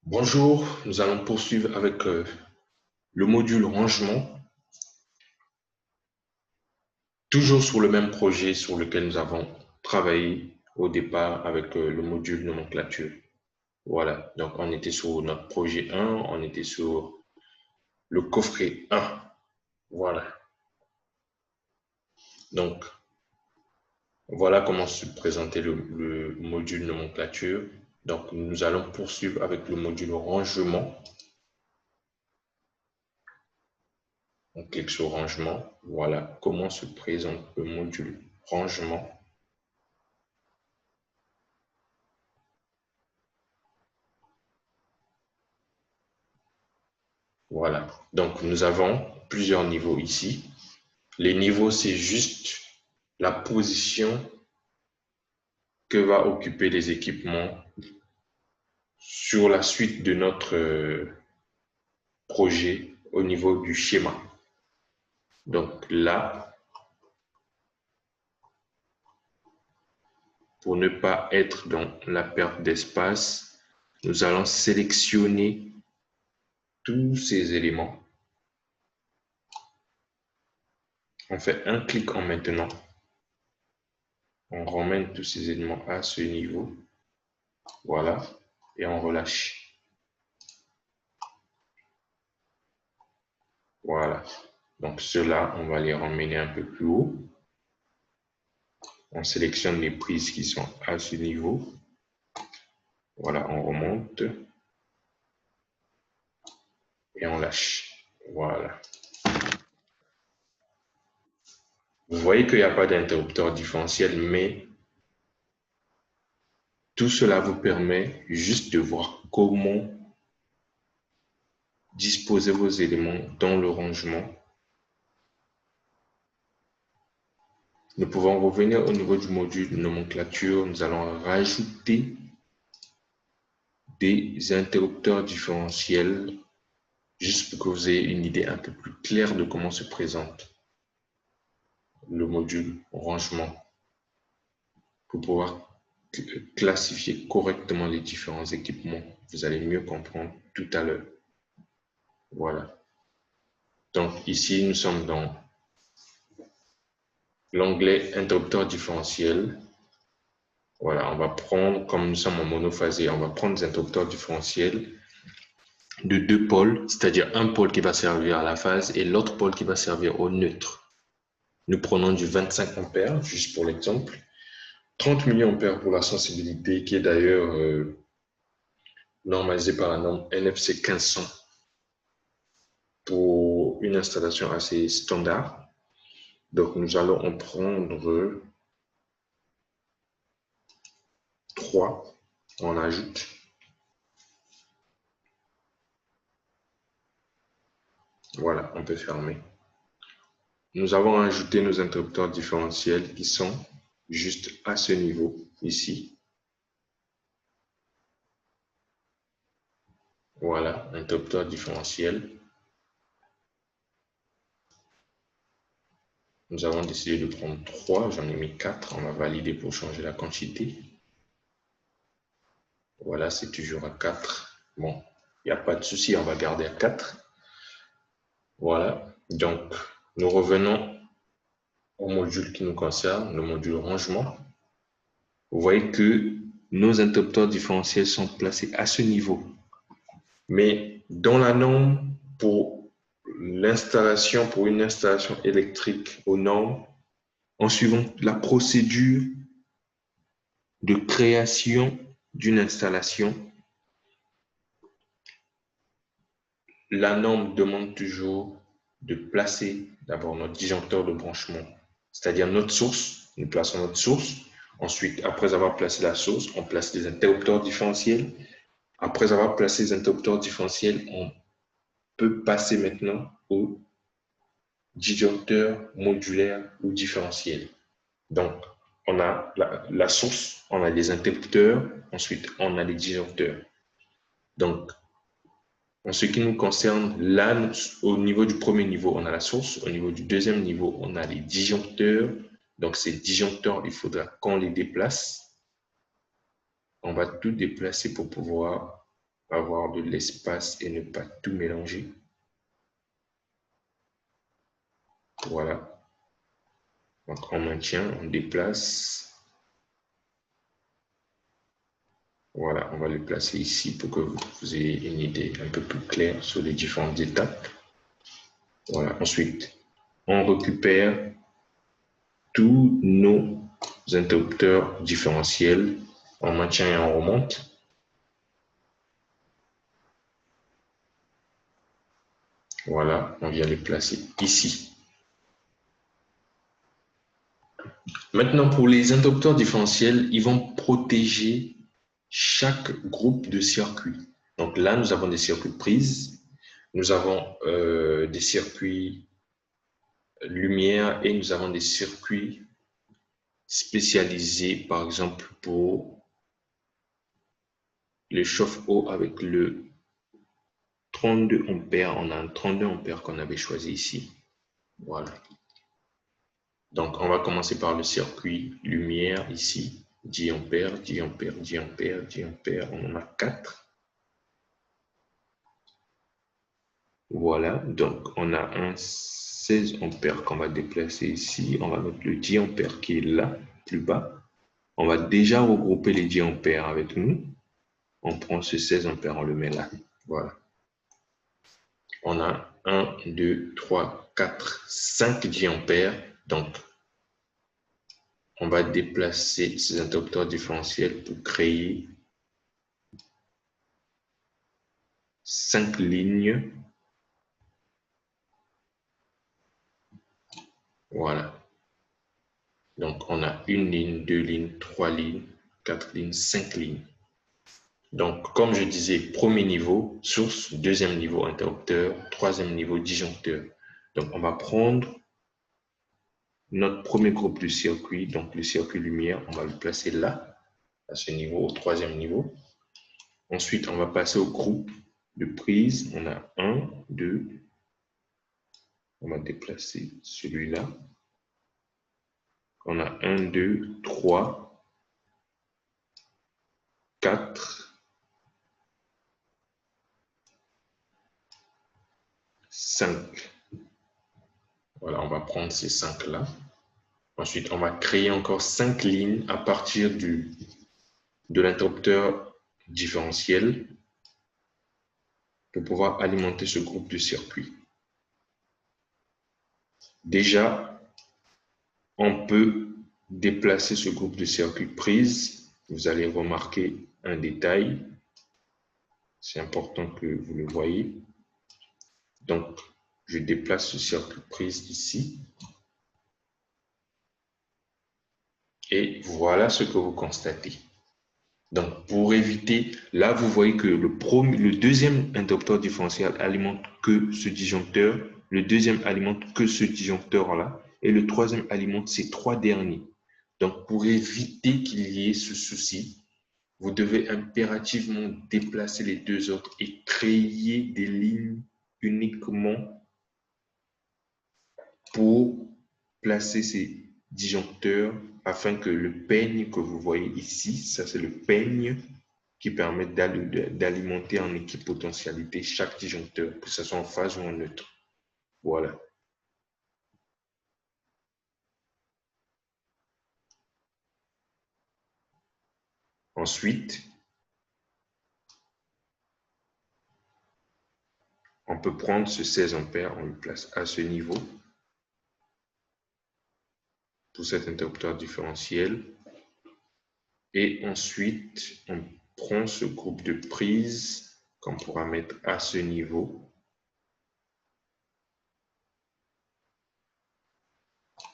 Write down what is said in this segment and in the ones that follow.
Bonjour, nous allons poursuivre avec le module rangement, toujours sur le même projet sur lequel nous avons travaillé au départ avec le module nomenclature. Voilà, donc on était sur notre projet 1, on était sur le coffret 1. Voilà, donc voilà comment se présentait le module nomenclature. Donc nous allons poursuivre avec le module rangement. On clique sur rangement. Voilà comment se présente le module rangement. Voilà. Donc, nous avons plusieurs niveaux ici. Les niveaux, c'est juste la position que va occuper les équipements sur la suite de notre projet au niveau du schéma. Donc là, pour ne pas être dans la perte d'espace, nous allons sélectionner tous ces éléments. On fait un clic en maintenant. On ramène tous ces éléments à ce niveau. Voilà. Et on relâche. Voilà. Donc ceux-là, on va les ramener un peu plus haut. On sélectionne les prises qui sont à ce niveau. Voilà, on remonte. Et on lâche. Voilà. Vous voyez qu'il n'y a pas d'interrupteur différentiel, mais tout cela vous permet juste de voir comment disposer vos éléments dans le rangement. Nous pouvons revenir au niveau du module nomenclature. Nous allons rajouter des interrupteurs différentiels juste pour que vous ayez une idée un peu plus claire de comment se présente le module rangement pour pouvoir classifier correctement les différents équipements. Vous allez mieux comprendre tout à l'heure. Voilà. Donc ici, nous sommes dans l'onglet interrupteur différentiel. Voilà, on va prendre, comme nous sommes en monophasé, on va prendre des interrupteurs différentiels de deux pôles, c'est-à-dire un pôle qui va servir à la phase et l'autre pôle qui va servir au neutre. Nous prenons du 25 ampères, juste pour l'exemple, 30 milliampères pour la sensibilité, qui est d'ailleurs normalisée par la norme NFC 1500 pour une installation assez standard. Donc, nous allons en prendre 3. On ajoute. Voilà, on peut fermer. Nous avons ajouté nos interrupteurs différentiels qui sont juste à ce niveau, ici. Voilà, interrupteur différentiel. Nous avons décidé de prendre 3, j'en ai mis 4, on va valider pour changer la quantité. Voilà, c'est toujours à 4. Bon, il n'y a pas de souci, on va garder à 4. Voilà, donc nous revenons au module qui nous concerne, le module rangement. Vous voyez que nos interrupteurs différentiels sont placés à ce niveau. Mais dans la norme, pour l'installation, pour une installation électrique aux normes, en suivant la procédure de création d'une installation, la norme demande toujours de placer d'abord notre disjoncteur de branchement, c'est-à-dire notre source. Nous plaçons notre source. Ensuite, après avoir placé la source, on place les interrupteurs différentiels. Après avoir placé les interrupteurs différentiels, on peut passer maintenant au disjoncteur modulaire ou différentiel. Donc, on a la source, on a les interrupteurs, ensuite on a les disjoncteurs. Donc, en ce qui nous concerne, là, au niveau du premier niveau, on a la source. Au niveau du deuxième niveau, on a les disjoncteurs. Donc, ces disjoncteurs, il faudra qu'on les déplace. On va tout déplacer pour pouvoir avoir de l'espace et ne pas tout mélanger. Voilà. Donc, on maintient, on déplace. Voilà, on va le placer ici pour que vous ayez une idée un peu plus claire sur les différentes étapes. Voilà. Ensuite, on récupère tous nos interrupteurs différentiels. On maintient et on remonte. Voilà, on vient les placer ici. Maintenant, pour les interrupteurs différentiels, ils vont protéger chaque groupe de circuits. Donc là, nous avons des circuits prises, nous avons des circuits lumière et nous avons des circuits spécialisés, par exemple, pour le chauffe-eau avec le 32 ampères. On a un 32 ampères qu'on avait choisi ici. Voilà. Donc, on va commencer par le circuit lumière ici. 10 ampères, 10 ampères, 10 ampères, 10 ampères. On en a 4. Voilà. Donc, on a un 16 ampères qu'on va déplacer ici. On va mettre le 10 ampères qui est là, plus bas. On va déjà regrouper les 10 ampères avec nous. On prend ce 16 ampères, on le met là. Voilà. On a 1, 2, 3, 4, 5 10 ampères. Donc, on va déplacer ces interrupteurs différentiels pour créer 5 lignes. Voilà. Donc, on a une ligne, 2 lignes, 3 lignes, 4 lignes, 5 lignes. Donc, comme je disais, premier niveau, source, deuxième niveau, interrupteur, troisième niveau, disjoncteur. Donc, on va prendre notre premier groupe de circuit, donc le circuit lumière, on va le placer là, à ce niveau, au troisième niveau. Ensuite, on va passer au groupe de prise. On a 1, 2. On va déplacer celui-là. On a 1, 2, 3, 4, 5. Voilà, on va prendre ces 5-là. Ensuite, on va créer encore 5 lignes à partir de l'interrupteur différentiel pour pouvoir alimenter ce groupe de circuits. Déjà, on peut déplacer ce groupe de circuits prise. Vous allez remarquer un détail. C'est important que vous le voyez. Donc, je déplace ce circuit prise ici. Et voilà ce que vous constatez. Donc, pour éviter, là, vous voyez que le deuxième interrupteur différentiel alimente que ce disjoncteur, le deuxième alimente que ce disjoncteur-là, et le troisième alimente ces 3 derniers. Donc, pour éviter qu'il y ait ce souci, vous devez impérativement déplacer les 2 autres et créer des lignes uniquement pour placer ces disjoncteurs afin que le peigne que vous voyez ici, ça c'est le peigne qui permet d'alimenter en équipotentialité chaque disjoncteur, que ce soit en phase ou en neutre. Voilà. Ensuite, on peut prendre ce 16 ampères, on le place à ce niveau pour cet interrupteur différentiel. Et ensuite, on prend ce groupe de prise qu'on pourra mettre à ce niveau.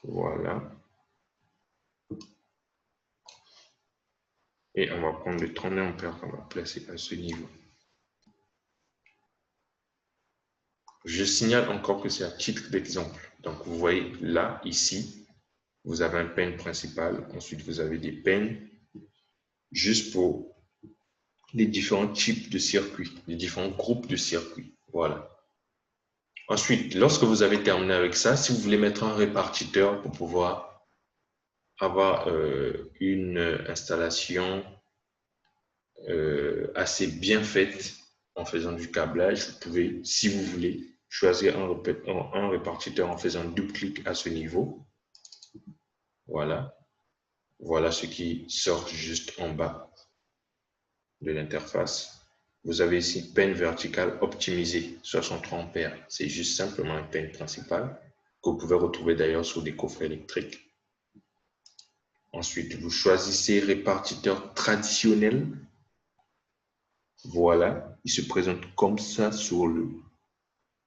Voilà. Et on va prendre le 32 ampères qu'on va placer à ce niveau. Je signale encore que c'est à titre d'exemple. Donc, vous voyez là, ici, vous avez un peigne principal. Ensuite, vous avez des peignes juste pour les différents types de circuits, les différents groupes de circuits. Voilà. Ensuite, lorsque vous avez terminé avec ça, si vous voulez mettre un répartiteur pour pouvoir avoir une installation assez bien faite, en faisant du câblage. Vous pouvez, si vous voulez, choisir un répartiteur en faisant double clic à ce niveau. Voilà. Voilà ce qui sort juste en bas de l'interface. Vous avez ici pin verticale optimisée 63 ampères. C'est juste simplement un pin principal que vous pouvez retrouver d'ailleurs sur des coffrets électriques. Ensuite, vous choisissez répartiteur traditionnel. Voilà, il se présente comme ça sur le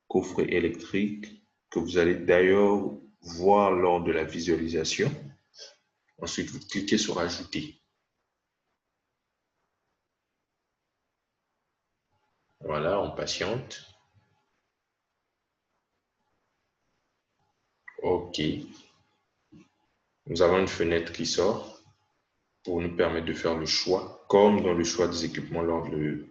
coffret électrique que vous allez d'ailleurs voir lors de la visualisation. Ensuite, vous cliquez sur Ajouter. Voilà, on patiente. OK. Nous avons une fenêtre qui sort pour nous permettre de faire le choix, comme dans le choix des équipements lors de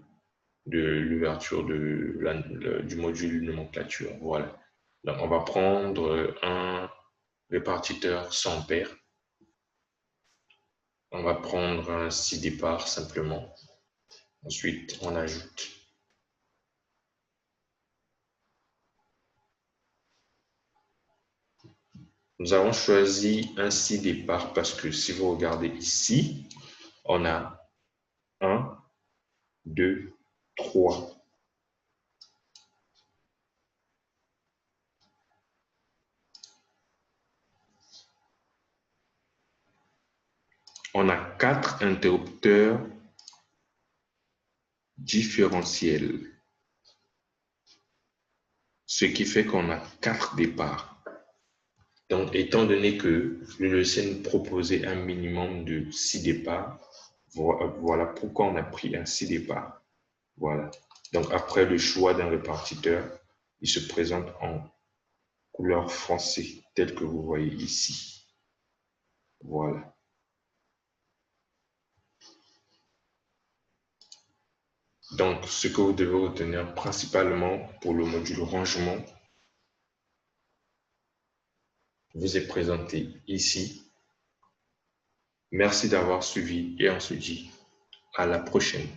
l'ouverture du module nomenclature. Voilà. Donc, on va prendre un répartiteur 100 ampères. On va prendre un 6 départ simplement. Ensuite, on ajoute. Nous avons choisi un 6 départ parce que si vous regardez ici, on a 1, 2, 3. On a 4 interrupteurs différentiels. Ce qui fait qu'on a 4 départs. Donc, étant donné que le logiciel nous proposait un minimum de 6 départs, voilà pourquoi on a pris un 6 départs. Voilà. Donc, après le choix d'un répartiteur, il se présente en couleur foncée, tel que vous voyez ici. Voilà. Donc, ce que vous devez retenir principalement pour le module rangement vous est présenté ici. Merci d'avoir suivi et on se dit à la prochaine.